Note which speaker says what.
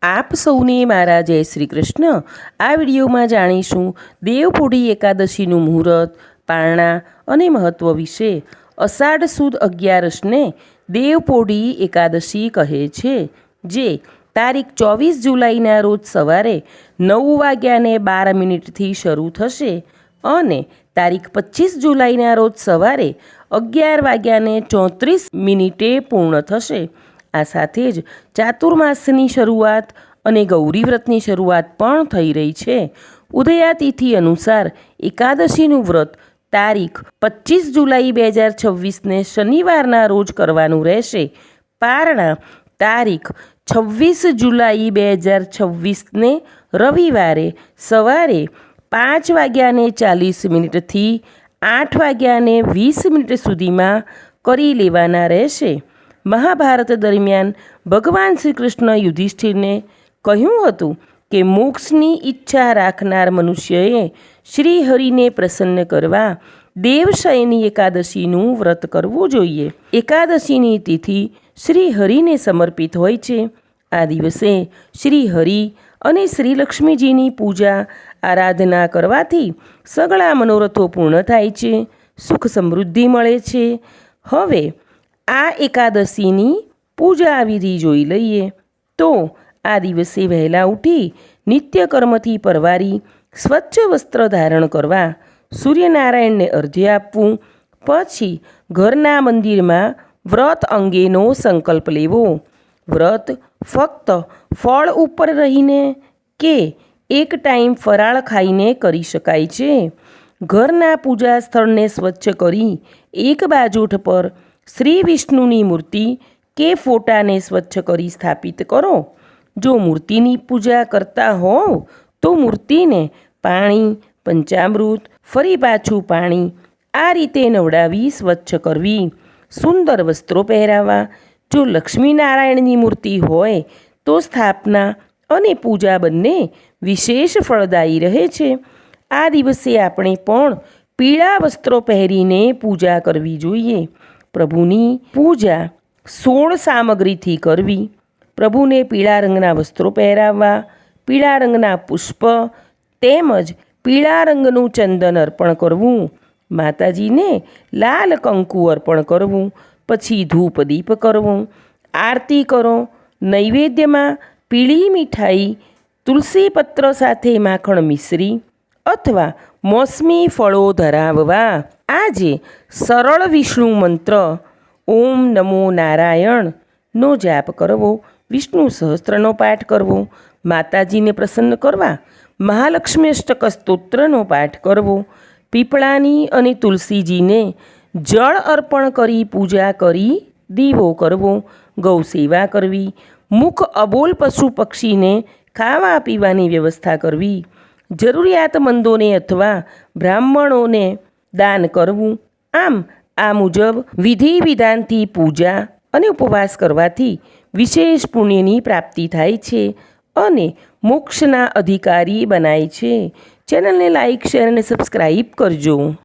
Speaker 1: આપ સૌને મારા જય શ્રી કૃષ્ણ। આ વિડીયોમાં જાણીશું દેવપોઢી એકાદશીનું મુહૂર્ત, પારણા અને મહત્ત્વ વિશે। અષાઢ સુદ 11ને દેવપોઢી એકાદશી કહે છે, જે તારીખ 24 જુલાઈના રોજ સવારે 9:12 શરૂ થશે અને તારીખ 25 જુલાઈના રોજ સવારે 11:34 પૂર્ણ થશે। આ સાથે જ ચાતુર્માસની શરૂઆત અને ગૌરી વ્રતની શરૂઆત પણ થઈ રહી છે। ઉદયાતિથિ અનુસાર એકાદશીનું વ્રત તારીખ 25 જુલાઈ 2026ને શનિવારના રોજ કરવાનું રહેશે। પારણા તારીખ 26 જુલાઈ 2026ને રવિવારે સવારે 5:40 થી 8:20 સુધીમાં કરી લેવાના રહેશે। મહાભારત દરમિયાન ભગવાન શ્રી કૃષ્ણ યુધિષ્ઠિરને કહ્યું હતું કે મોક્ષની ઈચ્છા રાખનાર મનુષ્યએ શ્રી હરિને પ્રસન્ન કરવા દેવશયની એકાદશીનું વ્રત કરવું જોઈએ। એકાદશીની તિથિ શ્રી હરિને સમર્પિત હોય છે। આ દિવસે શ્રી હરિ અને શ્રી લક્ષ્મીજીની પૂજા આરાધના કરવાથી સઘળા મનોરથો પૂર્ણ થાય છે, સુખ સમૃદ્ધિ મળે છે। હવે આ એકાદશીની પૂજા વિધિ જોઈ લઈએ તો આ દિવસે વહેલા ઉઠી નિત્યકર્મથી પરવારી સ્વચ્છ વસ્ત્ર ધારણ કરવા, સૂર્યનારાયણને અર્ઘ્ય આપવું, પછી ઘરના મંદિરમાં વ્રત અંગેનો સંકલ્પ લેવો। વ્રત ફક્ત ફળ ઉપર રહીને કે એક ટાઈમ ફરાળ ખાઈને કરી શકાય છે। ઘરના પૂજા સ્થળને સ્વચ્છ કરી એક બાજોઠ પર શ્રી વિષ્ણુની મૂર્તિ કે ફોટાને સ્વચ્છ કરી સ્થાપિત કરો। જો મૂર્તિની પૂજા કરતા હોવ તો મૂર્તિને પાણી, પંચામૃત, ફરી પાછું પાણી આ રીતે નવડાવી સ્વચ્છ કરવી। સુંદર વસ્ત્રો પહેરાવા। જો લક્ષ્મીનારાયણની મૂર્તિ હોય તો સ્થાપના અને પૂજા બંને વિશેષ ફળદાયી રહે છે। આ દિવસે આપણે પણ પીળા વસ્ત્રો પહેરીને પૂજા કરવી જોઈએ। પ્રભુની પૂજા 16 સામગ્રીથી કરવી। પ્રભુને પીળા રંગના વસ્ત્રો પહેરાવવા, પીળા રંગના પુષ્પ તેમજ પીળા રંગનું ચંદન અર્પણ કરવું, માતાજીને લાલ કંકુ અર્પણ કરવું, પછી ધૂપ દીપ કરવો, આરતી કરો। નૈવેદ્યમાં પીળી મીઠાઈ, તુલસી પત્ર સાથે માખણ મિશ્રી અથવા મોસમી ફળો ધરાવવા। આજે સરળ વિષ્ણુ મંત્ર ઓમ નમો નારાયણનો જાપ કરવો, વિષ્ણુ સહસ્ત્રનો પાઠ કરવો, માતાજીને પ્રસન્ન કરવા મહાલક્ષ્મી અષ્ટક સ્તોત્રનો પાઠ કરવો, પીપળાની અને તુલસીજીને જળ અર્પણ કરી પૂજા કરી દીવો કરવો, ગૌ સેવા કરવી, મુખ અબોલ પશુ પક્ષીને ખાવા પીવાની વ્યવસ્થા કરવી, જરૂરિયાતમંદોને અથવા બ્રાહ્મણોને દાન કરવું। આમ આ મુજબ વિધિ વિધાનથી પૂજા અને ઉપવાસ કરવાથી વિશેષ પુણ્યની પ્રાપ્તિ થાય છે અને મોક્ષના અધિકારી બનાય છે। ચેનલને લાઇક, શેર અને સબસ્ક્રાઈબ કરજો।